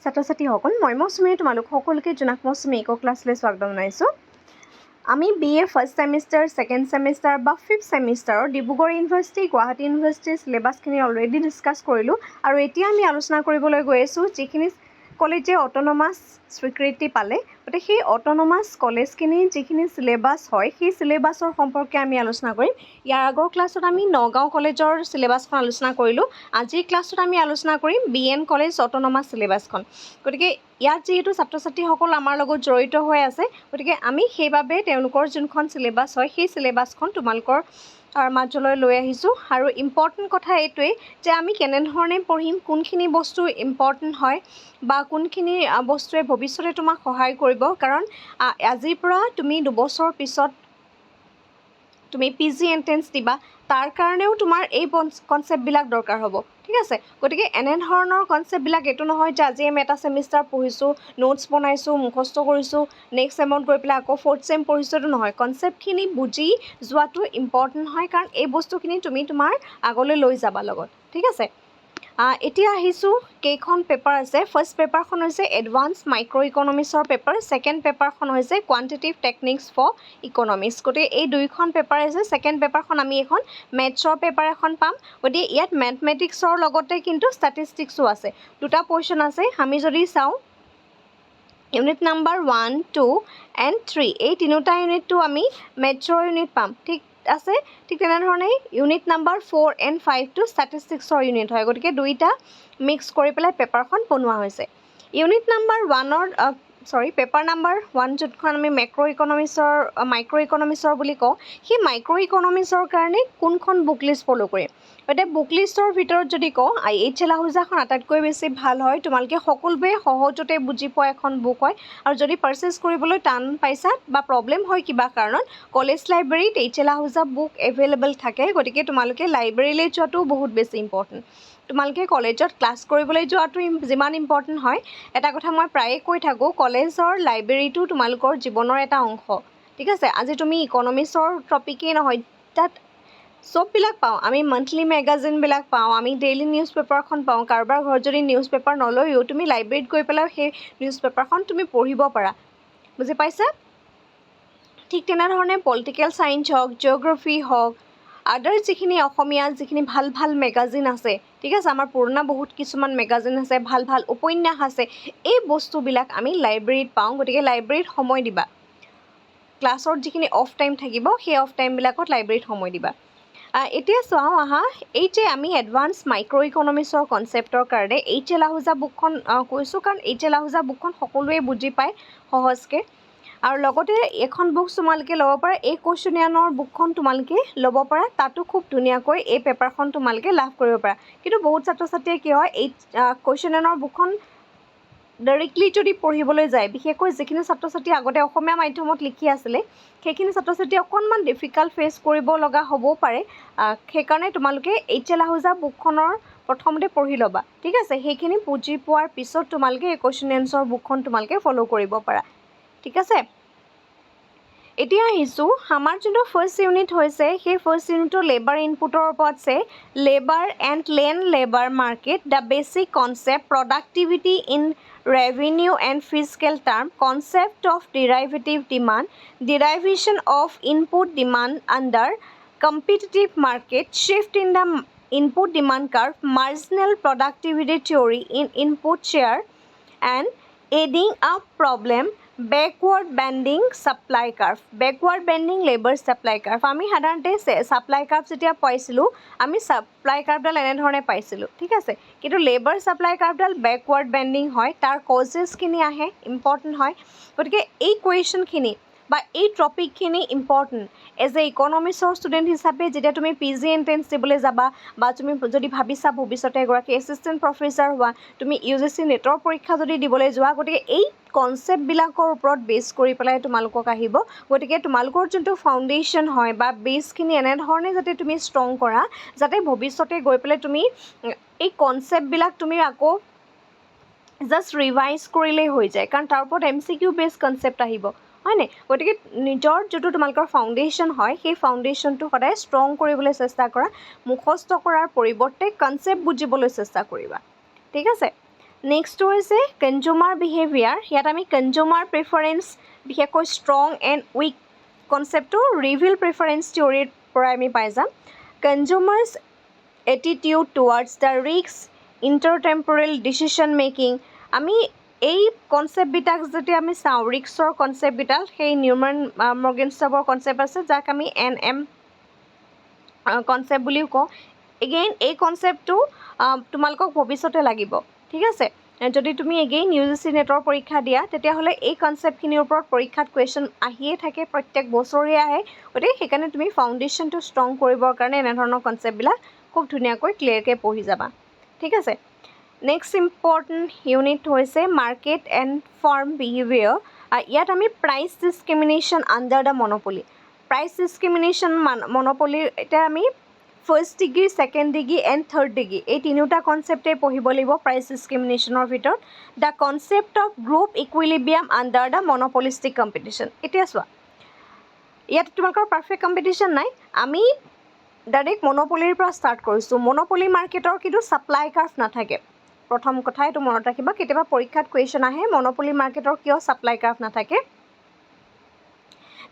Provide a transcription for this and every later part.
ছাত্ৰ-ছাত্ৰীসকল মই মৌচুমী তোমালোক সকলোকে জোনাক মৌচুমী ইকো ক্লাছলৈ স্বাগতম জনাইছোঁ। আমি BA first semester, second semester বা ফিফ্থ ছেমিষ্টাৰৰ ডিব্ৰুগড় ইউনিভাৰ্চিটি, গুৱাহাটী ইউনিভাৰ্চিটিৰ চিলেবাছখিনি অলৰেডি ডিছকাছ কৰিলোঁ আৰু এতিয়া আমি আলোচনা কৰিবলৈ গৈ আছোঁ যিখিনি কলেজে অট'নমাছ স্বীকৃতি পালে, গতিকে সেই অট'নমাছ কলেজখিনি যিখিনি চিলেবাছ হয় সেই চিলেবাছৰ সম্পৰ্কে আমি আলোচনা কৰিম। ইয়াৰ আগৰ ক্লাছত আমি নগাঁও কলেজৰ চিলেবাছখন আলোচনা কৰিলোঁ। আজিৰ ক্লাছত আমি আলোচনা কৰিম BN কলেজ অট'নমাছ চিলেবাছখন। গতিকে ইয়াত যিহেতু ছাত্ৰ ছাত্ৰীসকল আমাৰ লগত জড়িত হৈ আছে, গতিকে আমি সেইবাবে তেওঁলোকৰ যোনখন চিলেবাছ হয় সেই চিলেবাছখন তোমালোকৰ মাজলৈ লৈ আহিছোঁ। আৰু ইম্পৰ্টেণ্ট কথা এইটোৱেই যে আমি কেনেধৰণে পঢ়িম, কোনখিনি বস্তু ইম্পৰ্টেণ্ট হয় বা কোনখিনি বস্তুৱে ভৱিষ্যতে তোমাক সহায় কৰিব, কাৰণ আজিৰ পৰা তুমি 2 বছৰ পিছত তুমি PG এণ্ট্ৰেঞ্চ দিবা, তাৰ কাৰণেও তোমাৰ এই কনচেপ্টবিলাক দৰকাৰ হ'ব, ঠিক আছে। গতিকে এনেধৰণৰ কনচেপ্টবিলাক এইটো নহয় যে আজি আমি এটা ছেমিষ্টাৰ পঢ়িছোঁ, নোটছ বনাইছোঁ, মুখস্থ কৰিছোঁ, নেক্সট ছেমত গৈ পেলাই আকৌ ফ'ৰ্থ ছেম পঢ়িছোঁ, এইটো নহয়। কনচেপ্টখিনি বুজি যোৱাটো ইম্পৰ্টেণ্ট হয়, কাৰণ এই বস্তুখিনি তুমি তোমাৰ আগলৈ লৈ যাবা লগত, ঠিক আছে। এতিয়া আহিছোঁ কেইখন পেপাৰ আছে। ফাৰ্ষ্ট পেপাৰখন হৈছে এডভান্স মাইক্ৰ' ইকনমিক্সৰ পেপাৰ, ছেকেণ্ড পেপাৰখন হৈছে কোৱান্টিটিভ টেকনিক্স ফৰ ইকনমিক্স। গতিকে এই দুইখন পেপাৰ আছে। ছেকেণ্ড পেপাৰখন আমি এখন মেথছৰ পেপাৰ এখন পাম। গতিকে ইয়াত মেথমেটিক্সৰ লগতে কিন্তু ষ্টেটিষ্টিক্সো আছে। 2টা পৰ্শ্যন আছে। আমি যদি চাওঁ ইউনিট নাম্বাৰ 1, 2 and 3 এই 3টা ইউনিটটো আমি মেথছৰ ইউনিট পাম, ঠিক আছে। ঠিক তেনেধৰণে ইউনিট নাম্বাৰ 4 and 5টো ষ্টেটিষ্টিক্সৰ ইউনিট হয়। গতিকে দুইটা মিক্স কৰি পেলাই পেপাৰখন বনোৱা হৈছে। ইউনিট নাম্বাৰ 1ৰ পেপাৰ নাম্বাৰ 1 যোনখন আমি মাইক্ৰ' ইকনমিক্সৰ বুলি কওঁ, সেই মাইক্ৰ' ইকনমিক্সৰ কাৰণে কোনখন বুক লিষ্ট ফ'ল' কৰিম। এতিয়া বুক লিষ্টৰ ভিতৰত যদি কওঁ HL আহুজাখন আটাইতকৈ বেছি ভাল হয়। তোমালোকে সকলোৱে সহজতে বুজি পোৱা এখন বুক হয়। আৰু যদি পাৰ্চেছ কৰিবলৈ টান পাইছা বা প্ৰব্লেম হয় কিবা কাৰণত, কলেজ লাইব্ৰেৰীত HL আহুজা বুক এভেইলেবল থাকে। গতিকে তোমালোকে লাইব্ৰেৰীলৈ যোৱাটো বহুত বেছি ইম্পৰ্টেণ্ট। তোমালোকে কলেজত ক্লাছ কৰিবলৈ যোৱাটো যিমান ইম্পৰ্টেণ্ট হয়, এটা কথা মই প্ৰায়ে কৈ থাকোঁ, কলেজৰ লাইব্ৰেৰীটো তোমালোকৰ জীৱনৰ এটা অংশ, ঠিক আছে। আজি তুমি ইকনমিক্সৰ টপিকেই নহয়, তাত চববিলাক পাওঁ। আমি মান্থলি মেগাজিনবিলাক পাওঁ, আমি ডেইলি নিউজ পেপাৰখন পাওঁ। কাৰোবাৰ ঘৰত যদি নিউজ পেপাৰ নলৈও তুমি লাইব্ৰেৰীত গৈ পেলাই সেই নিউজ পেপাৰখন তুমি পঢ়িব পাৰা, বুজি পাইছা। ঠিক তেনেধৰণে পলিটিকেল ছায়েন্স হওক, জিঅ'গ্ৰাফী হওক, আদাৰ্ছ যিখিনি অসমীয়া যিখিনি ভাল ভাল মেগাজিন আছে, ঠিক আছে, আমাৰ পুৰণা বহুত কিছুমান মেগাজিন আছে, ভাল ভাল উপন্যাস আছে, এই বস্তুবিলাক আমি লাইব্ৰেৰীত পাওঁ। গতিকে লাইব্ৰেৰীত সময় দিবা। ক্লাছৰ যিখিনি অফ টাইম থাকিব সেই অফ টাইমবিলাকত লাইব্ৰেৰীত সময় দিবা। এতিয়া চাওঁ আহা, এই যে আমি এডভান্স মাইক্ৰ' ইকনমিক্সৰ কনচেপ্টৰ কাৰণে HL আহুজা বুকখন কৈছোঁ, কাৰণ HL আহুজা বুকখন সকলোৱে বুজি পায় সহজকৈ। আৰু লগতে এখন বুক তোমালোকে ল'ব পাৰা, এই কুৱেশ্যনেয়াৰৰ বুকখন তোমালোকে ল'ব পাৰা। তাতো খুব ধুনীয়াকৈ এই পেপাৰখন তোমালোকে লাভ কৰিব পাৰা। কিন্তু বহুত ছাত্ৰ ছাত্ৰীয়ে কি হয়, এই কুৱেশ্যনেয়াৰৰ বুকখন ডাইৰেক্টলি যদি পঢ়িবলৈ যায়, বিশেষকৈ যিখিনি ছাত্ৰ ছাত্ৰী আগতে অসমীয়া মাধ্যমত লিখি আছিলে, সেইখিনি ছাত্ৰ ছাত্ৰী অকণমান ডিফিকাল্ট ফেচ কৰিব লগা হ'বও পাৰে। সেইকাৰণে তোমালোকে HL আহুজা বুকখনৰ প্ৰথমতে পঢ়ি ল'বা, ঠিক আছে। সেইখিনি বুজি পোৱাৰ পিছত তোমালোকে এই কুৱেশ্যন এনচাৰ বুকখন তোমালোকে ফ'ল' কৰিব পাৰা, ঠিক আছে। এতিয়া আহিছোঁ আমাৰ যোনটো ফাৰ্ষ্ট ইউনিট হৈছে, সেই ফাৰ্ষ্ট ইউনিটৰ লেবাৰ ইনপুটৰ ওপৰত আছে। Labour and land labour market, the basic concept, productivity in revenue and fiscal term, concept of derivative demand, derivation of input demand under competitive market, shift in the input demand curve, marginal productivity theory in input share, and adding up problem, backward bending supply curve, backward bending labor supply curve। আমি সাধাৰণতে supply curve যেতিয়া পাইছিলোঁ, আমি supply কাৰ্ভডাল এনেধৰণে পাইছিলোঁ, ঠিক আছে। কিন্তু লেবাৰ ছাপ্লাই কাৰ্ভডাল বেকৱাৰ্ড বেণ্ডিং হয়, তাৰ কজেছখিনি আহে, ইম্পৰ্টেণ্ট হয়। গতিকে এই কুৱেশ্যনখিনি বা এই টপিকখিনি ইম্পৰ্টেণ্ট। এজ এ ইকনমিক্সৰ ষ্টুডেণ্ট হিচাপে যেতিয়া তুমি PG এণ্ট্ৰেঞ্চ দিবলৈ যাবা, বা তুমি যদি ভাবিছা ভৱিষ্যতে এগৰাকী এছিষ্টেণ্ট প্ৰফেচাৰ হোৱা, তুমি UGC নেটৰ পৰীক্ষা যদি দিবলৈ যোৱা, গতিকে এই কনচেপ্টবিলাকৰ ওপৰত বেছ কৰি পেলাই তোমালোকক আহিব। গতিকে তোমালোকৰ যোনটো ফাউণ্ডেশ্যন হয় বা বেছখিনি এনেধৰণে যাতে তুমি ষ্ট্ৰং কৰা, যাতে ভৱিষ্যতে গৈ পেলাই তুমি এই কনচেপ্টবিলাক তুমি আকৌ জাষ্ট ৰিভাইজ কৰিলেই হৈ যায়, কাৰণ তাৰ ওপৰত MCQ বেছ কনচেপ্ট আহিব, হয়নে। গতিকে নিজৰ যোনটো তোমালোকৰ ফাউণ্ডেশ্যন হয়, সেই ফাউণ্ডেশ্যনটো সদায় ষ্ট্ৰং কৰিবলৈ চেষ্টা কৰা। মুখস্থ কৰাৰ পৰিৱৰ্তে কনচেপ্ট বুজিবলৈ চেষ্টা কৰিবা, ঠিক আছে। নেক্সট হৈছে কনজিউমাৰ বিহেভিয়াৰ। ইয়াত আমি কনজিউমাৰ প্ৰিফাৰেঞ্চ বিশেষকৈ ষ্ট্ৰং এণ্ড উইক কনচেপ্টটো ৰিভিল প্ৰিফাৰেঞ্চ থিয়ৰীৰ পৰা আমি পাই যাম। Consumers attitude towards the risk intertemporal decision making. আমি এই কনচেপ্টবিলাক যদি আমি চাওঁ, ৰিস্কৰ কনচেপ্টবিলাক সেই নিউমান মৰ্গেনষ্টাৰ্বৰ কনচেপ্ট আছে যাক আমি NM কনচেপ্ট বুলিও কওঁ। এগেইন এই কনচেপ্টটো তোমালোকক ভৱিষ্যতে লাগিব, ঠিক আছে। যদি তুমি এগেইন UGC নেটৰ পৰীক্ষা দিয়া তেতিয়াহ'লে এই কনচেপ্টখিনিৰ ওপৰত পৰীক্ষাত কুৱেশ্যন আহিয়ে থাকে, প্ৰত্যেক বছৰে আহে। গতিকে সেইকাৰণে তুমি ফাউণ্ডেশ্যনটো ষ্ট্ৰং কৰিবৰ কাৰণে এনেধৰণৰ কনচেপ্টবিলাক খুব ধুনীয়াকৈ ক্লিয়াৰকৈ পঢ়ি যাবা, ঠিক আছে। নেক্সট ইম্পৰ্টেণ্ট ইউনিট হৈছে মাৰ্কেট এণ্ড ফাৰ্ম বিহেভিয়াৰ। ইয়াত আমি price discrimination under the monopoly. Price discrimination মন'পলিৰ এতিয়া আমি first degree, second degree and third degree এই তিনিওটা কনচেপ্টেই পঢ়িব লাগিব প্ৰাইচ ডিছক্ৰিমিনেশ্যনৰ ভিতৰত। The concept of group equilibrium under the monopolistic competition. এতিয়া চোৱা, ইয়াত তোমালোকৰ পাৰফেক্ট কম্পিটিশ্যন নাই, আমি ডাইৰেক্ট মন'পলিৰ পৰা ষ্টাৰ্ট কৰিছোঁ। মন'পলি মাৰ্কেটৰ কিন্তু ছাপ্লাই কাৰ্ভ নাথাকে। প্ৰথম কথা এইটো মনত ৰাখিবা, কেতিয়াবা পৰীক্ষাত কুৱেশ্যন আহে মন'পলি মাৰ্কেটৰ কিয় ছাপ্লাই কাৰ্ভ নাথাকে।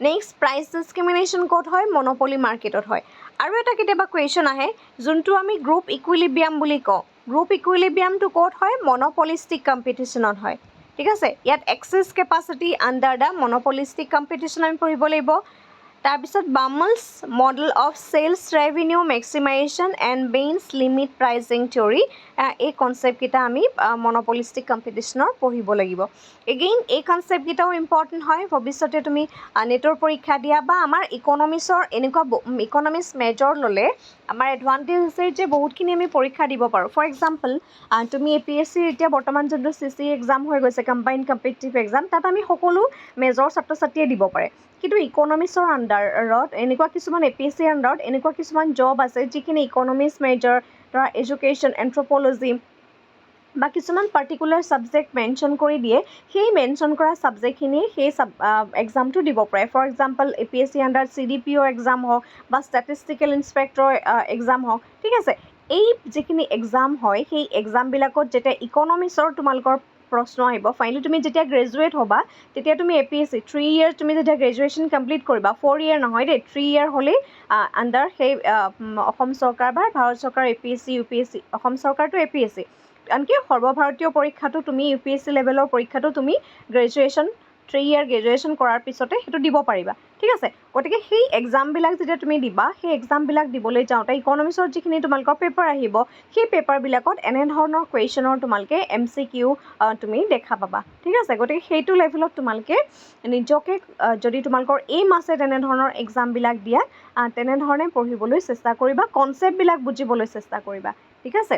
নেক্সট, প্ৰাইচ ডিছক্ৰিমিনেশ্যন ক'ত হয়? মন'পলি মাৰ্কেটত হয়। আৰু এটা কেতিয়াবা কুৱেশ্যন আহে যোনটো আমি গ্ৰুপ ইকুইলিব্ৰিয়াম বুলি কওঁ। গ্ৰুপ ইকুইলিব্ৰিয়ামটো ক'ত হয়? মন'পলিষ্টিক কম্পিটিশ্যনত হয়, ঠিক আছে। ইয়াত excess capacity under the monopolistic competition আমি পঢ়িব লাগিব। তাৰপিছত Baumol's model of sales revenue maximisation and Bain's limit pricing theory. এই কনচেপ্টকেইটা আমি মন'পলিষ্টিক কম্পিটিশ্যনৰ পঢ়িব লাগিব। এগেইন এই কনচেপ্টকেইটাও ইম্পৰ্টেণ্ট হয়, ভৱিষ্যতে তুমি নেটৰ পৰীক্ষা দিয়া বা আমাৰ ইকনমিক্সৰ এনেকুৱা ইকনমিক্স মেজৰ ল'লে আমাৰ এডভান্টেজ হৈছে যে বহুতখিনি আমি পৰীক্ষা দিব পাৰোঁ। ফৰ এক্সাম্পল, তুমি APSCৰ এতিয়া বৰ্তমান যোনটো CC এক্সাম হৈ গৈছে, কম্বাইণ্ড কম্পিটিটিভ এক্সাম, তাত আমি সকলো মেজৰ ছাত্ৰ ছাত্ৰীয়ে দিব পাৰে। কিন্তু ইকনমিক্সৰ আণ্ডাৰত এনেকুৱা কিছুমান APSCৰ আণ্ডাৰত এনেকুৱা কিছুমান জব আছে যিখিনি ইকনমিক্স মেজৰ, ধৰা এডুকেশ্যন, এন্থ্ৰপ'লজি বা কিছুমান পাৰ্টিকুলাৰ ছাবজেক্ট মেনশ্যন কৰি দিয়ে, সেই মেনশ্যন কৰা ছাবজেক্টখিনি সেই এক্সামটো দিব পাৰে। ফৰ এক্সাম্পল, APSCৰ আণ্ডাৰত CDPO এক্সাম হওক বা ষ্টেটিষ্টিকেল ইনস্পেক্টৰ এক্সাম হওক, ঠিক আছে। এই যিখিনি এক্সাম হয় সেই এক্সামবিলাকত যেতিয়া ইকনমিক্সৰ তোমালোকৰ প্ৰশ্ন আহিব, ফাইনেলি তুমি যেতিয়া গ্ৰেজুৱেট হ'বা তেতিয়া তুমি APSC 3 years তুমি যেতিয়া গ্ৰেজুৱেশ্যন কমপ্লিট কৰিবা, 4 year নহয় দেই, 3 year হ'লেই আণ্ডাৰ সেই অসম চৰকাৰ বা ভাৰত চৰকাৰ APSC UPSC, অসম চৰকাৰটো APSC, আনকি সৰ্বভাৰতীয় পৰীক্ষাটো তুমি UPSC লেভেলৰ পৰীক্ষাটো তুমি গ্ৰেজুৱেশ্যন 3 year গ্ৰেজুৱেশ্যন কৰাৰ পিছতে সেইটো দিব পাৰিবা, ঠিক আছে। গতিকে সেই এক্সামবিলাক যেতিয়া তুমি দিবা, সেই এক্সামবিলাক দিবলৈ যাওঁতে ইকনমিক্সৰ যিখিনি তোমালোকৰ পেপাৰ আহিব, সেই পেপাৰবিলাকত এনেধৰণৰ কুৱেশ্যনৰ তোমালোকে MCQ তুমি দেখা পাবা, ঠিক আছে। গতিকে সেইটো লেভেলত তোমালোকে নিজকে যদি তোমালোকৰ এইম আছে তেনেধৰণৰ এক্সামবিলাক দিয়া, তেনেধৰণে পঢ়িবলৈ চেষ্টা কৰিবা, কনচেপ্টবিলাক বুজিবলৈ চেষ্টা কৰিবা, ঠিক আছে।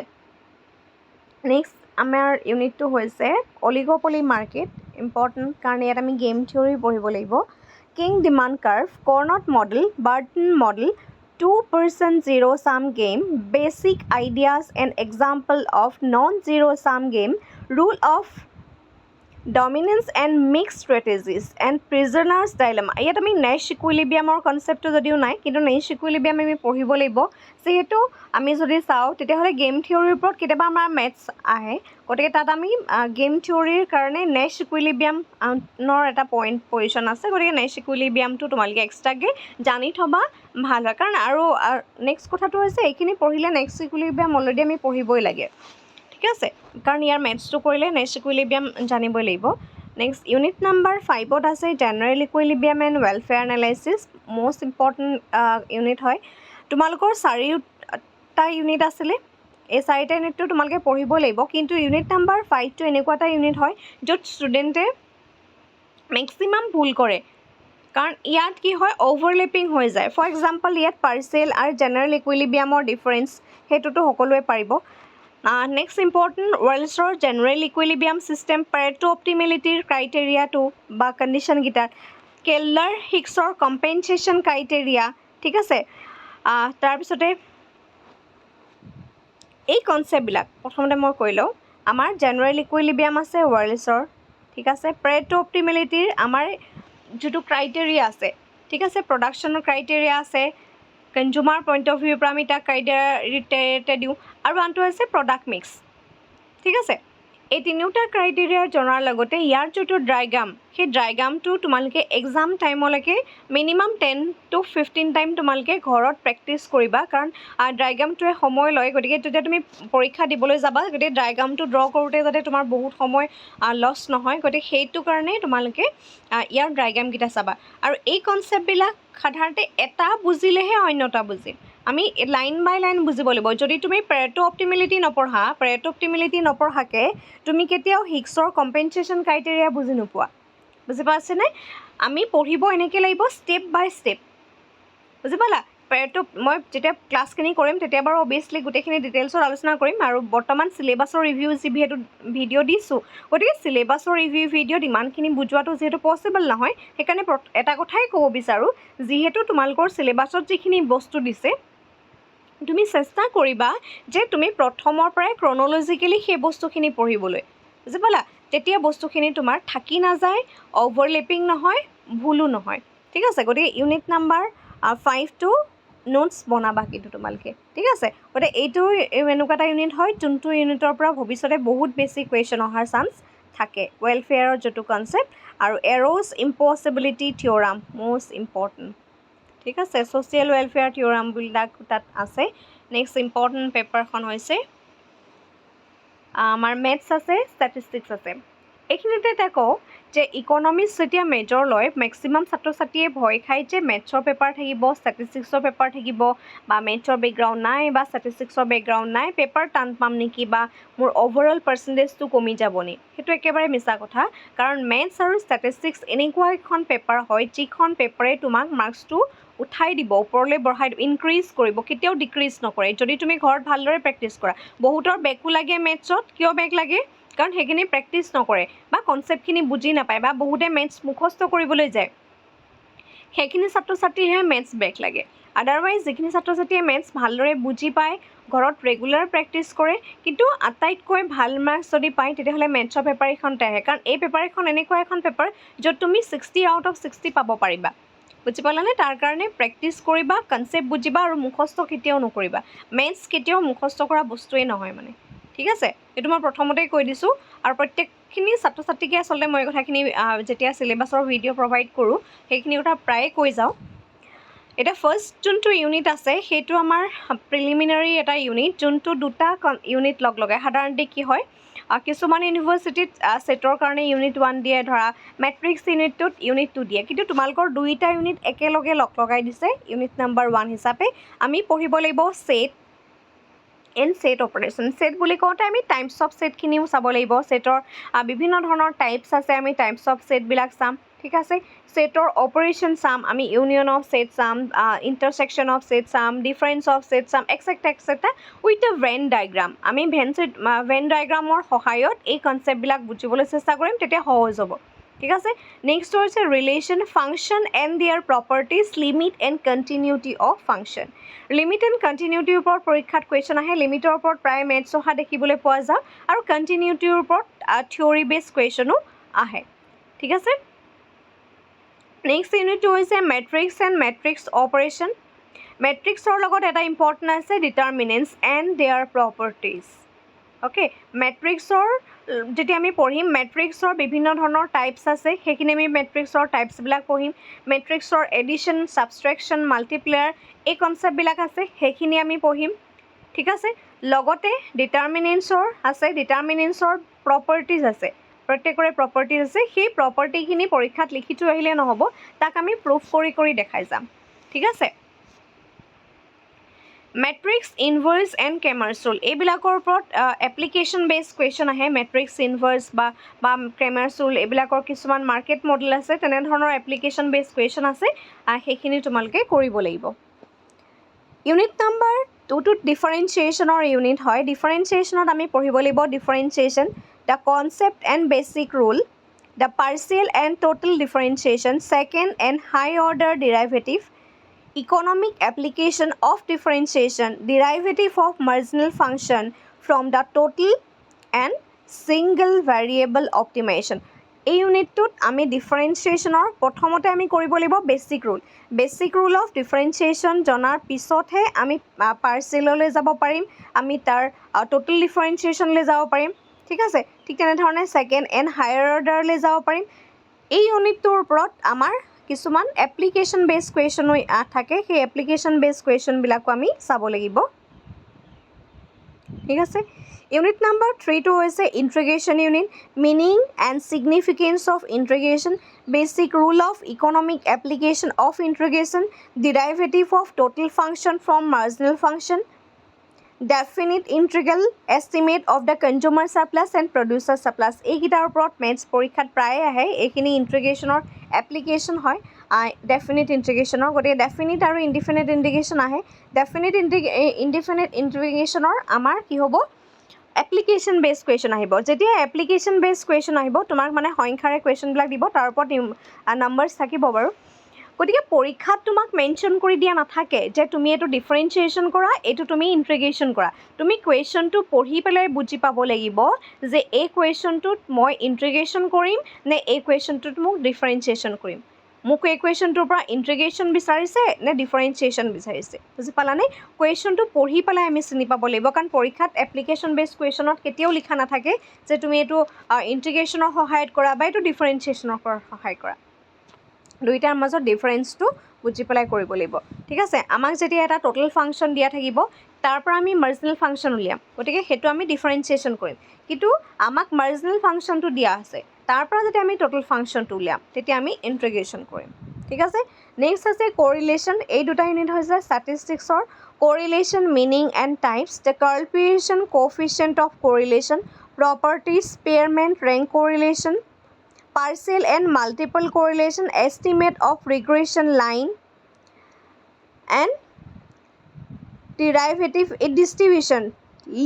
নেক্সট আমাৰ ইউনিটটো হৈছে অলিগ'পলি মাৰ্কেট। ইম্পৰ্টেণ্ট কাৰণ ইয়াত আমি গেম থিয়ৰী পঢ়িব লাগিব। Kinked demand curve, Cournot model, Bertrand model, 2% zero sum game, basic ideas and example of non-zero sum game, rule of dominance and mixed strategies and prisoner's dilemma। ইয়াত আমি নেচ ইকুইলিব্ৰিয়ামৰ কনচেপ্টটো যদিও নাই, কিন্তু নেচ ইকুইলিব্ৰিয়াম আমি পঢ়িব লাগিব। যিহেতু আমি যদি চাওঁ তেতিয়াহ'লে গেম থিয়ৰীৰ ওপৰত কেতিয়াবা আমাৰ মেথছ আহে, গতিকে তাত আমি গেম থিয়ৰীৰ কাৰণে নেচ ইকুইলিব্ৰিয়ামৰ এটা পজিশ্যন আছে। গতিকে নেচ ইকুইলিব্ৰিয়ামটো তোমালোকে এক্সট্ৰাকৈ জানি থ'বা, ভাল হয়। কাৰণ আৰু নেক্সট কথাটো হৈছে এইখিনি পঢ়িলে নেক্সট ইকুইলিব্ৰিয়াম অলৰেডি আমি পঢ়িবই লাগে, ঠিক আছে। কাৰণ ইয়াৰ মেথছটো কৰিলে নেক্সট ইকুইলিব্ৰিয়াম জানিবই লাগিব। নেক্সট ইউনিট নাম্বাৰ 5ত আছে general ইকুইলিব্ৰিয়াম and welfare analysis. Most important unit হয়। তোমালোকৰ 4টা ইউনিট আছিলে, এই 4টা ইউনিটটো তোমালোকে পঢ়িবই লাগিব। কিন্তু ইউনিট নাম্বাৰ 5টো এনেকুৱা এটা ইউনিট হয় য'ত ষ্টুডেণ্টে মেক্সিমাম ভুল কৰে, কাৰণ ইয়াত কি হয়, অ'ভাৰলেপিং হৈ যায়। ফৰ এক্সাম্পল, ইয়াত পাৰ্চিয়েল আৰু জেনেৰেল ইকুইলিব্ৰিয়ামৰ ডিফাৰেঞ্চ সেইটোতো সকলোৱে পাৰিব। নেক্সট ইম্পৰ্টেণ্ট, ৱেলছৰ জেনেৰেল ইকুইলিব্ৰিয়াম ছিষ্টেম, পেৰেটো অপ্টিমেলিটিৰ ক্ৰাইটেৰিয়াটো বা কণ্ডিশ্যনকেইটাত, কেল্লাৰ হিক্সৰ কম্পেনচেশ্যন ক্ৰাইটেৰিয়া, ঠিক আছে। তাৰপিছতে এই কনচেপ্টবিলাক প্ৰথমতে মই কৈ লওঁ। আমাৰ জেনেৰেল ইকুইলিব্ৰিয়াম আছে ৱেলছৰ, ঠিক আছে। পেৰেটো অপ্টিমেলিটিৰ আমাৰ যিটো ক্ৰাইটেৰিয়া আছে, ঠিক আছে, প্ৰডাকশ্যনৰ ক্ৰাইটেৰিয়া আছে, কনজিউমাৰ পইণ্ট অফ ভিউৰ পৰা আমি তাক ক্ৰাইটেৰিয়া দিওঁ, আৰু আনটো হৈছে প্ৰডাক্ট মিক্স, ঠিক আছে। এই তিনিওটা ক্ৰাইটেৰিয়া জনাৰ লগতে ইয়াৰ যিটো ডায়াগ্ৰাম সেই ডায়াগ্ৰামটো তোমালোকে এক্সাম টাইমলৈকে মিনিমাম 10 to 15 টাইম তোমালোকে ঘৰত প্ৰেক্টিছ কৰিবা কাৰণ ডায়াগ্ৰামটোৱে সময় লয় গতিকে যেতিয়া তুমি পৰীক্ষা দিবলৈ যাবা গতিকে ডায়াগ্ৰামটো ড্ৰ কৰোঁতে যাতে তোমাৰ বহুত সময় লছ নহয় গতিকে সেইটো কাৰণে তোমালোকে ইয়াৰ ডায়াগ্ৰামকেইটা চাবা আৰু এই কনচেপ্টবিলাক সাধাৰণতে এটা বুজিলেহে অন্যটা বুজিম আমি লাইন বাই লাইন বুজিব লাগিব যদি তুমি পেৰেটো অপটিমেলিটি নপঢ়াকৈ তুমি কেতিয়াও হিগছৰ কম্পেনচেশ্যন ক্ৰাইটেৰিয়া বুজি নোপোৱা বুজি পাইছেনে আমি পঢ়িব এনেকৈ লাগিব ষ্টেপ বাই ষ্টেপ বুজি পালা পেৰেটো মই যেতিয়া ক্লাছখিনি কৰিম তেতিয়া বাৰু অভিয়াছলি গোটেইখিনি ডিটেইলছত আলোচনা কৰিম আৰু বৰ্তমান চিলেবাছৰ ৰিভিউ যিহেতু ভিডিঅ' দিছোঁ গতিকে চিলেবাছৰ ৰিভিউ ভিডিঅ'ত ইমানখিনি বুজোৱাটো যিহেতু পচিবল নহয় সেইকাৰণে এটা কথাই ক'ব বিচাৰোঁ যিহেতু তোমালোকৰ চিলেবাছত যিখিনি বস্তু দিছে তুমি চেষ্টা কৰিবা যে তুমি প্ৰথমৰ পৰাই ক্ৰন'লজিকেলি সেই বস্তুখিনি পঢ়িবলৈ বুজি পালা তেতিয়া বস্তুখিনি তোমাৰ থাকি নাযায় অভাৰলেপিং নহয় ভুলো নহয় ঠিক আছে গতিকে ইউনিট নাম্বাৰ 5 টো নোটছ বনাবা কিন্তু তোমালোকে ঠিক আছে গতিকে এইটো এনেকুৱা এটা ইউনিট হয় যোনটো ইউনিটৰ পৰা ভৱিষ্যতে বহুত বেছি কুৱেশ্যন অহাৰ চান্স থাকে ৱেলফেয়াৰৰ যিটো কনচেপ্ট আৰু এৰ'জ ইম্পচিবিলিটি থিঅ'ৰাম মষ্ট ইম্পৰ্টেণ্ট ঠিক আছে ছ'চিয়েল ৱেলফেয়াৰ থিঅ'ৰামবিলাক তাত আছে নেক্সট ইম্পৰ্টেণ্ট পেপাৰখন হৈছে আমাৰ মেথছ আছে ষ্টেটিষ্টিক্স আছে এইখিনিতে এতিয়া কওঁ যে ইকনমিক্স যেতিয়া মেজৰ লয় মেক্সিমাম ছাত্ৰ ছাত্ৰীয়ে ভয় খায় যে মেথছৰ পেপাৰ থাকিব ষ্টেটিষ্টিক্সৰ পেপাৰ থাকিব বা মেথছৰ বেকগ্ৰাউণ্ড নাই বা ষ্টেটিষ্টিক্সৰ বেকগ্ৰাউণ্ড নাই পেপাৰ টান পাম নেকি বা মোৰ অভাৰঅল পাৰ্চেণ্টেজটো কমি যাব নি সেইটো একেবাৰে মিছা কথা কাৰণ মেথছ আৰু ষ্টেটিষ্টিক্স এনেকুৱা এখন পেপাৰ হয় যিখন পেপাৰে তোমাক মাৰ্কছটো উঠাই দিব ওপৰলৈ বঢ়াই দিব ইনক্ৰিজ কৰিব কেতিয়াও ডিক্ৰিজ নকৰে যদি তুমি ঘৰত ভালদৰে প্ৰেক্টিছ কৰা বহুতৰ বেকো লাগে মেথছত কিয় বেক লাগে কাৰণ সেইখিনি প্ৰেক্টিছ নকৰে বা কনচেপ্টখিনি বুজি নাপায় বা বহুতে মেথছ মুখস্থ কৰিবলৈ যায় সেইখিনি ছাত্ৰ ছাত্ৰীহে মেথছ বেক লাগে আদাৰৱাইজ যিখিনি ছাত্ৰ ছাত্ৰীয়ে মেথছ ভালদৰে বুজি পায় ঘৰত ৰেগুলাৰ প্ৰেক্টিছ কৰে কিন্তু আটাইতকৈ ভাল মাৰ্কছ যদি পায় তেতিয়াহ'লে মেথছৰ পেপাৰ এখনতে আহে কাৰণ এই পেপাৰ এখন এনেকুৱা এখন পেপাৰ য'ত তুমি 60 আউট অফ 60 পাব পাৰিবা বুজি পালানে তাৰ কাৰণে প্ৰেক্টিছ কৰিবা কনচেপ্ট বুজিবা আৰু মুখস্থ কেতিয়াও নকৰিবা মেথছ কেতিয়াও মুখস্থ কৰা বস্তুৱেই নহয় মানে ঠিক আছে এইটো মই প্ৰথমতেই কৈ দিছোঁ আৰু প্ৰত্যেকখিনি ছাত্ৰ ছাত্ৰীকে আচলতে মই কথাখিনি যেতিয়া চিলেবাছৰ ভিডিঅ' প্ৰভাইড কৰোঁ সেইখিনি কথা প্ৰায়ে কৈ যাওঁ এটা ফাৰ্ষ্ট যোনটো ইউনিট আছে সেইটো আমাৰ প্ৰিলিমিনাৰী এটা ইউনিট যোনটো দুটা ইউনিট লগ লগাই সাধাৰণতে কি হয় কিছুমান ইউনিভাৰ্চিটিত ছেটৰ কাৰণে ইউনিট 1 দিয়ে ধৰা মেট্ৰিক্স ইউনিটটোত ইউনিট 2 দিয়ে কিন্তু তোমালোকৰ দুইটা ইউনিট একেলগে লগ লগাই দিছে ইউনিট নাম্বাৰ 1 হিচাপে আমি পঢ়িব লাগিব set and set operation set বুলি কওঁতে আমি টাইপছ অফ ছেটখিনিও চাব লাগিব ছেটৰ বিভিন্ন ধৰণৰ টাইপছ আছে আমি টাইপছ অফ ছেটবিলাক চাম ঠিক আছে ছেটৰ অপাৰেশ্যন চাম আমি ইউনিয়ন অফ ছেট চাম ইণ্টাৰছেকশ্যন অফ ছেট চাম ডিফাৰেঞ্চ অফ ছেট চাম etcetera with a Venn diagram আমি ভেন ডায়েগ্ৰামৰ সহায়ত এই কনচেপ্টবিলাক বুজিবলৈ চেষ্টা কৰিম তেতিয়া সহজ হ'ব ঠিক আছে নেক্সট হৈছে relation function and their properties limit and continuity of function limit and কণ্টিনিউটিৰ ওপৰত পৰীক্ষাত কুৱেশ্যন আহে লিমিটৰ ওপৰত প্ৰায় মেথছ অহা দেখিবলৈ পোৱা যায় আৰু কণ্টিনিউটিৰ ওপৰত থিয়ৰী বেছ কুৱেশ্যনো আহে ঠিক আছে নেক্সট ইউনিটটো হৈছে মেট্ৰিক্স এণ্ড মেট্ৰিক্স অপাৰেশ্যন মেট্ৰিক্সৰ লগত এটা ইম্পৰ্টেণ্ট আছে ডিটাৰমিনেণ্টছ এণ্ড দেয়াৰ প্ৰপাৰ্টিজ অ'কে মেট্ৰিক্সৰ যেতিয়া আমি পঢ়িম মেট্ৰিক্সৰ বিভিন্ন ধৰণৰ টাইপছ আছে সেইখিনি আমি মেট্ৰিক্সৰ টাইপছবিলাক পঢ়িম মেট্ৰিক্সৰ এডিশ্যন ছাবষ্ট্ৰেকশ্যন মাল্টিপ্লেয়াৰ এই কনচেপ্টবিলাক আছে সেইখিনি আমি পঢ়িম ঠিক আছে লগতে ডিটাৰমিনেণ্টছৰ আছে ডিটাৰমিনেণ্টছৰ প্ৰপাৰ্টিজ আছে প্ৰত্যেকৰে প্ৰপাৰ্টিজ আছে সেই প্ৰপাৰ্টিখিনি পৰীক্ষাত লিখি থৈ আহিলে নহ'ব তাক আমি প্ৰুফ কৰি কৰি দেখাই যাম ঠিক আছে মেট্ৰিক্স ইনভাৰ্ছ এণ্ড ক্ৰেমাৰ্ছ ৰুল এইবিলাকৰ ওপৰত এপ্লিকেশ্যন বেছ কুৱেশ্যন আহে মেট্ৰিক্স ইনভাৰ্ছ বা ক্ৰেমাৰ্ছ ৰুল এইবিলাকৰ কিছুমান মাৰ্কেট মডেল আছে তেনেধৰণৰ এপ্লিকেশ্যন বেছ কুৱেশ্যন আছে সেইখিনি তোমালোকে কৰিব লাগিব ইউনিট নাম্বাৰ 2টোত ডিফাৰেঞ্চিয়েশ্যনৰ ইউনিট হয় ডিফাৰেঞ্চিয়েশ্যনত আমি পঢ়িব লাগিব differentiation the concept and basic rule the partial and total differentiation second and high order derivative economic application of differentiation derivative of marginal function from the total and single variable optimization এই ইউনিটটোত আমি ডিফাৰেঞ্চিয়েশ্যনৰ প্ৰথমতে আমি কৰিব লাগিব basic rule of ডিফাৰেঞ্চিয়েশ্যন জনাৰ পিছতহে আমি পাৰ্চিয়েললৈ যাব পাৰিম আমি তাৰ টোটেল ডিফাৰেঞ্চিয়েশ্যনলৈ যাব পাৰিম ঠিক আছে ঠিক তেনেধৰণে ছেকেণ্ড এণ্ড হায়াৰ অৰ্ডাৰলৈ যাব পাৰিম এই ইউনিটটোৰ ওপৰত আমাৰ কিছুমান এপ্লিকেশ্যন বেছ কুৱেশ্যনো থাকে সেই এপ্লিকেশ্যন বেছ কুৱেশ্যনবিলাকো আমি চাব লাগিব ঠিক আছে ইউনিট নাম্বাৰ 3টো হৈছে integration unit meaning and significance of integration basic rule of economic application of integration derivative of total function from marginal function definite integral estimate of the consumer surplus and producer surplus এইকেইটাৰ ওপৰত maths পৰীক্ষাত প্ৰায়ে আহে এইখিনি ইণ্টিগ্ৰেশ্যনৰ application হয় definite ইণ্টিগ্ৰেশ্যনৰ গতিকে definite আৰু indefinite integration আহে ডেফিনিট ইনডিফিনিট ইণ্টিগ্ৰেশ্যনৰ আমাৰ কি হ'ব এপ্লিকেশ্যন বেছ কুৱেশ্যন আহিব যেতিয়া এপ্লিকেশ্যন বেছ কুৱেশ্যন আহিব তোমাক মানে সংখ্যাৰে কুৱেশ্যনবিলাক দিব তাৰ ওপৰত নাম্বাৰ্ছ থাকিব বাৰু গতিকে পৰীক্ষাত তোমাক মেনশ্যন কৰি দিয়া নাথাকে যে তুমি এইটো ডিফাৰেঞ্চিয়েশ্যন কৰা এইটো তুমি ইণ্টিগ্ৰেশ্যন কৰা তুমি কুৱেশ্যনটো পঢ়ি পেলাই বুজি পাব লাগিব যে এই কুৱেশ্যনটোত মই ইণ্টিগ্ৰেশ্যন কৰিম নে এই কুৱেশ্যনটোত মোক ডিফাৰেঞ্চিয়েশ্যন কৰিম মোক এই কুৱেশ্যনটোৰ পৰা ইণ্টিগ্ৰেশ্যন বিচাৰিছে নে ডিফাৰেঞ্চিয়েশ্যন বিচাৰিছে বুজি পালানে কুৱেশ্যনটো পঢ়ি পেলাই আমি চিনি পাব লাগিব কাৰণ পৰীক্ষাত এপ্লিকেশ্যন বেছ কুৱেশ্যনত কেতিয়াও লিখা নাথাকে যে তুমি এইটো ইণ্টিগ্ৰেশ্যনৰ সহায়ত কৰা বা এইটো ডিফাৰেঞ্চিয়েশ্যনৰ সহায় কৰা দুইটাৰ মাজত ডিফাৰেঞ্চটো বুজি পেলাই কৰিব লাগিব ঠিক আছে আমাক যেতিয়া এটা টোটেল ফাংচন দিয়া থাকিব তাৰ পৰা আমি মাৰ্জিনেল ফাংচন উলিয়াম গতিকে সেইটো আমি ডিফাৰেঞ্চিয়েশ্যন কৰিম কিন্তু আমাক মাৰ্জিনেল ফাংচনটো দিয়া আছে তাৰ পৰা যেতিয়া আমি টোটেল ফাংচনটো উলিয়াম তেতিয়া আমি ইণ্টিগ্ৰেশ্যন কৰিম ঠিক আছে নেক্সট আছে কোৰিলেশ্যন এই দুটা ইউনিট হৈছে ষ্টেটিষ্টিক্সৰ correlation meaning and types the calculation coefficient of correlation properties Spearman rank correlation partial and multiple correlation estimate of regression line and derivative distribution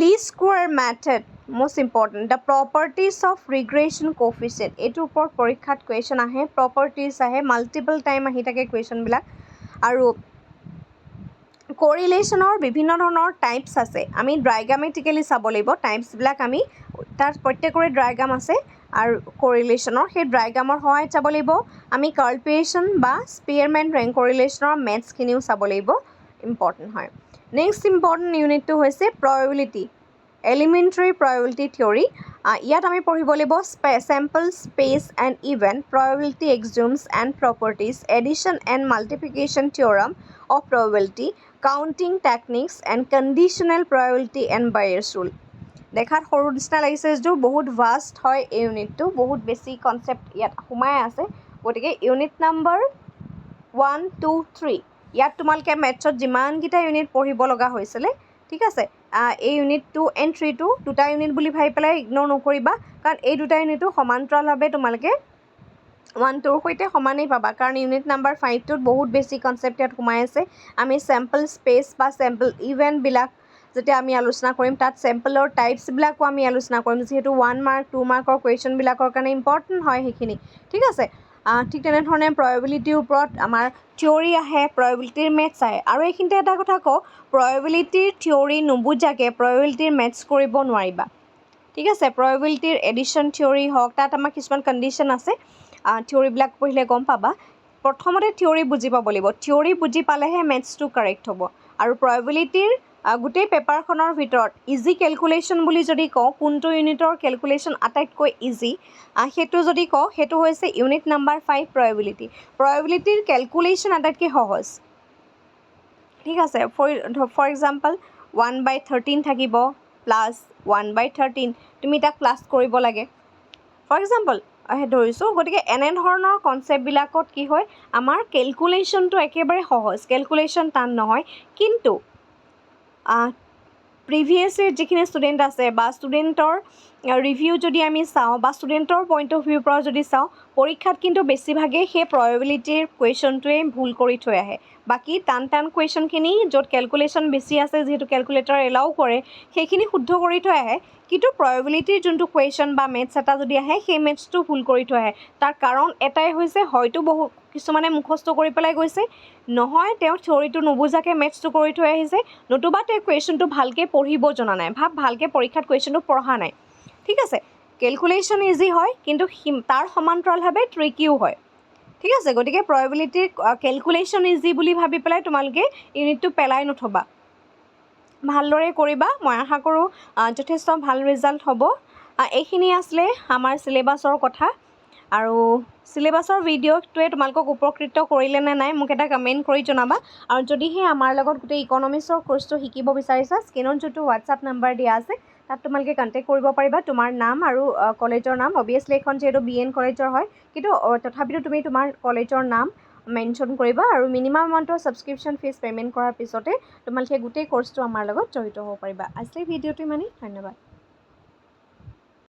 least square method most important the properties of regression coefficient etu upor porikhat question ahe properties ahe multiple time ahi take question bilak aru correlation or bibhinno dhoroner types ase ami diagrammatically sabo laibo types bilak ami tar prottekore diagram ase আৰু কোৰিলেশ্যনৰ সেই ডায়াগ্ৰামৰ সহায়ত চাব লাগিব আমি কালকুলেশ্যন বা স্পেয়াৰমেণ্ট rank কোৰিলেশ্যনৰ মেথছখিনিও চাব লাগিব important হয় নেক্সট ইম্পৰ্টেণ্ট ইউনিটটো হৈছে প্ৰবেবিলিটি এলিমেণ্টাৰী প্ৰবেবিলিটি থিয়ৰী ইয়াত আমি পঢ়িব লাগিব sample space and event probability axioms and properties addition and multiplication theorem of probability counting techniques and conditional probability and Bayes rule দেখাত সৰু নিচিনা লাগিছে যদিও বহুত ভাষ্ট হয় এই ইউনিটটো বহুত বেছি কনচেপ্ট ইয়াত সোমাই আছে গতিকে ইউনিট নাম্বাৰ 1, 2, 3 ইয়াত তোমালোকে মেথছত যিমানকেইটা ইউনিট পঢ়িব লগা হৈছিলে ঠিক আছে এই ইউনিট 2 and 3টো দুটা ইউনিট বুলি ভাবি পেলাই ইগন'ৰ নকৰিবা কাৰণ এই দুটা ইউনিটো সমান্তৰালভাৱে তোমালোকে 1-2ৰ সৈতে সমানেই পাবা কাৰণ ইউনিট নাম্বাৰ 5টোত বহুত বেছি কনচেপ্ট ইয়াত সোমাই আছে আমি চেম্পল স্পেচ বা চেম্পল ইভেণ্টবিলাক যেতিয়া আমি আলোচনা কৰিম তাত চেম্পলৰ টাইপছবিলাকো আমি আলোচনা কৰিম যিহেতু 1 মাৰ্ক 2 মাৰ্কৰ কুৱেশ্যনবিলাকৰ কাৰণে ইম্পৰ্টেণ্ট হয় সেইখিনি ঠিক আছে ঠিক তেনেধৰণে প্ৰবেবিলিটিৰ ওপৰত আমাৰ থিয়ৰী আহে প্ৰবেবিলিটিৰ মেথছ আহে আৰু এইখিনিতে এটা কথা কওঁ প্ৰবেবিলিটিৰ থিয়ৰী নুবুজাকৈ প্ৰবেবিলিটিৰ মেথছ কৰিব নোৱাৰিবা ঠিক আছে প্ৰবেবিলিটিৰ এডিশ্যন থিয়ৰী হওক তাত আমাৰ কিছুমান কণ্ডিশ্যন আছে থিয়ৰীবিলাক পঢ়িলে গম পাবা প্ৰথমতে থিয়ৰী বুজি পাব লাগিব থিয়ৰী বুজি পালেহে মেথছটো কাৰেক্ট হ'ব আৰু প্ৰবেবিলিটিৰ গোটেই পেপাৰখনৰ ভিতৰত ইজি কেলকুলেশ্যন বুলি যদি কওঁ কোনটো ইউনিটৰ কেলকুলেশ্যন আটাইতকৈ ইজি সেইটো যদি কওঁ সেইটো হৈছে ইউনিট নাম্বাৰ 5 প্ৰবেবিলিটিৰ কেলকুলেশ্যন আটাইতকৈ সহজ ঠিক আছে ফৰ এক্সাম্পল 1/13 থাকিব প্লাছ 1/13 তুমি তাক প্লাছ কৰিব লাগে ফৰ এক্সাম্পল ধৰিছোঁ গতিকে এনেধৰণৰ কনচেপ্টবিলাকত কি হয় আমাৰ কেলকুলেশ্যনটো একেবাৰে সহজ কেলকুলেশ্যন টান নহয় কিন্তু প্ৰিভিয়াছ ইয়েৰ যিখিনি ষ্টুডেণ্ট আছে বা ষ্টুডেণ্টৰ ৰিভিউ যদি আমি চাওঁ বা ষ্টুডেণ্টৰ পইণ্ট অফ ভিউৰ পৰা যদি চাওঁ পৰীক্ষাত কিন্তু বেছিভাগেই সেই প্ৰবেবিলিটিৰ কুৱেশ্যনটোৱে ভুল কৰি থৈ আহে বাকী টান কুৱেশ্যনখিনি য'ত কেলকুলেশ্যন বেছি আছে যিহেতু কেলকুলেটৰ এলাউ কৰে সেইখিনি শুদ্ধ কৰি থৈ আহে কিন্তু প্ৰবেবিলিটিৰ যোনটো কুৱেশ্যন বা মেথছ এটা যদি আহে সেই মেথছটো ভুল কৰি থৈ আহে তাৰ কাৰণ এটাই হৈছে হয়তো বহু কিছুমানে মুখস্থ কৰি পেলাই গৈছে নহয় তেওঁ থিয়ৰীটো নুবুজাকৈ মেথছটো কৰি থৈ আহিছে নতুবা তেওঁ কুৱেশ্যনটো ভালকৈ পঢ়িব জনা নাই ভালকৈ পৰীক্ষাত কুৱেশ্যনটো পঢ়া নাই ঠিক আছে কেলকুলেশ্যন ইজি হয় কিন্তু তাৰ সমান্তৰালভাৱে ট্ৰিকিও হয় ঠিক আছে গতিকে প্ৰবেবিলিটিৰ কেলকুলেশ্যন ইজি বুলি ভাবি পেলাই তোমালোকে ইউনিটটো পেলাই নথবা ভালদৰে কৰিবা মই আশা কৰোঁ যথেষ্ট ভাল ৰিজাল্ট হ'ব এইখিনি আছিলে আমাৰ চিলেবাছৰ কথা আৰু চিলেবাছৰ ভিডিঅ'টোৱে তোমালোকক উপকৃত কৰিলে নে নাই মোক এটা কমেণ্ট কৰি জনাবা আৰু যদিহে আমাৰ লগত গোটেই ইকনমিক্সৰ কোৰ্চটো শিকিব বিচাৰিছা স্ক্ৰীনত যোনটো হোৱাটছআপ নাম্বাৰ দিয়া আছে তাত তোমালোকে কণ্টেক্ট কৰিব পাৰিবা তোমাৰ নাম আৰু কলেজৰ নাম অভিয়াছলি এখন যিহেতু BN কলেজৰ হয় কিন্তু তথাপিতো তুমি তোমাৰ কলেজৰ নাম মেনশ্যন কৰিবা আৰু মিনিমাম এমাউণ্টৰ ছাবস্ক্ৰিপশ্যন ফিজ পে'মেণ্ট কৰাৰ পিছতে তোমালোকে গোটেই কোৰ্চটো আমাৰ লগত জড়িত হ'ব পাৰিবা আজিৰ ভিডিঅ'টো ইমানেই ধন্যবাদ